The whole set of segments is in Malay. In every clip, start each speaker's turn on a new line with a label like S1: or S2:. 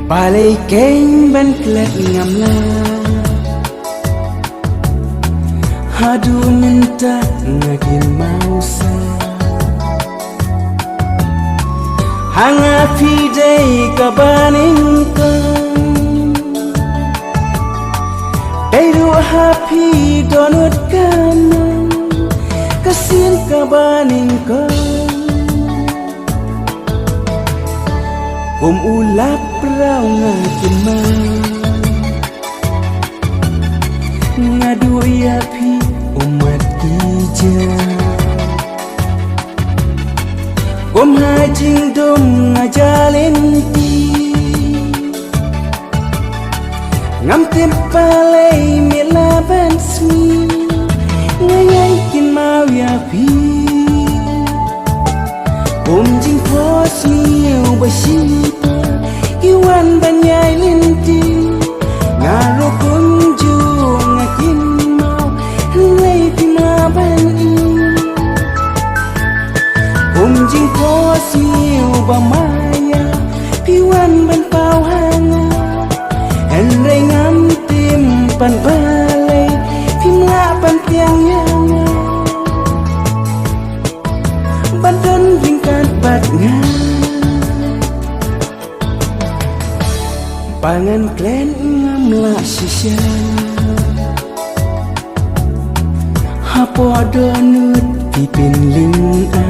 S1: Balay keng ban klet ngam la Hadu minta ngagin mausa Hanga pidai kabaning kang Dairu happy donut kanang Kasin kabaning kang Kum ulap raw ngakin man Ngadu yapi umat ija Kum hajing dom ngajalin ti Ngam tempalay milaban smi Ngayaikin mau yapi Kum jing pos miu basita Iwan banyai linti Ngaro kunjung ngakin mau Lay pinaban in Kum jing pos miu bamaya Piwan ban pau hanga Henry ngam tim pan balay Pimla pan tiang yanga Badan ringkat bat ngan Pangan klen ngam la sisya Hapo donut pipin ling a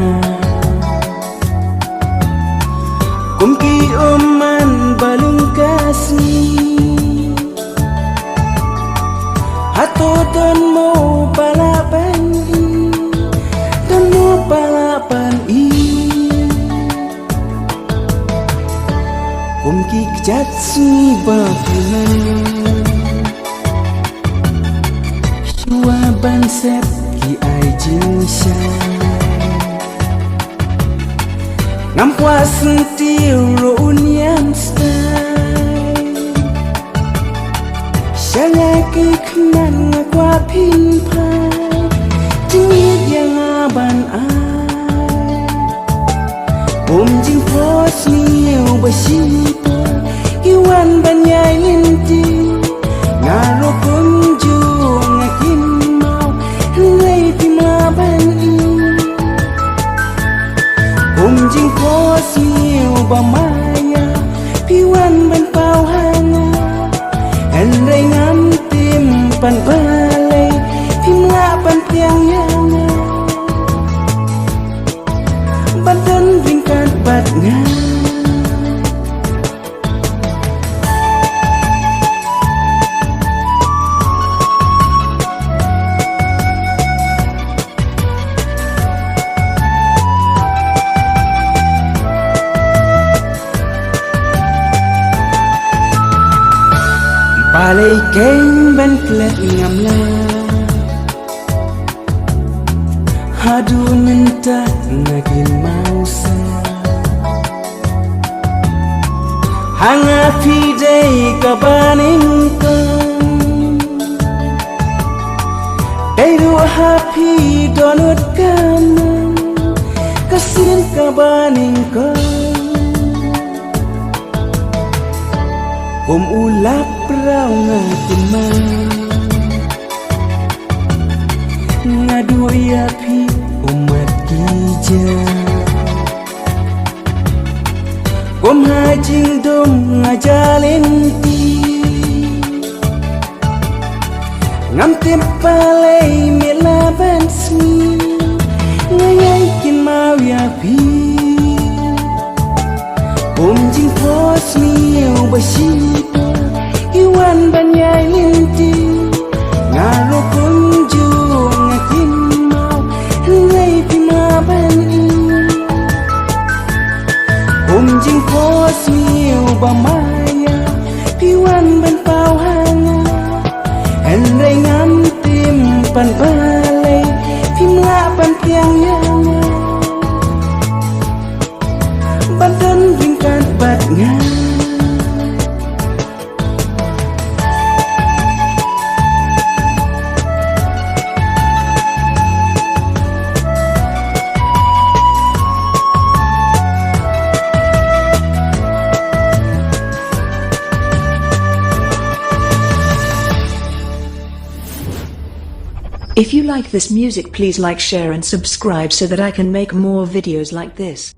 S1: Kumki oman balung kasih Hato don mo balapan Don mo balapan Kumki kejat suni bakulan Shua bansep ki ai jing shan Ngampwa sentiu roun yam stay Shanga ki kman ngakwa pinpai Jingit yang aban ai Jing pos miu basita Iwan banyai linti Ngaro kunjung ngakin mau Lay pimaban in Jing pos miu bamaya Piwan ban pau hanga Henry ngam tim pan balay Pimla pan tiang yanga Badan ringkat bat ngan Balay keng ban klet ngam la Hadu minta ngagin mausa Hanga pidai kabaning kang Dairu happy donut kanang Kasin kabaning kang Kum ulap raw ngakin man Ngadu yapi umat ija Kum hajing dom ngajalin ti Ngam tempalay milaban smi Ngayaikin mau yapi Jing pos miu basita Iwan banyai linti Ngaro kunjung ngakin mau Lay pimaban in Jing pos miu bamaya Piwan ban pau hanga Henry ngam tim pan balay Pimla pan tiang yanga Badan ringkat bat ngan
S2: If you like this music, please like, share and subscribe so that I can make more videos like this.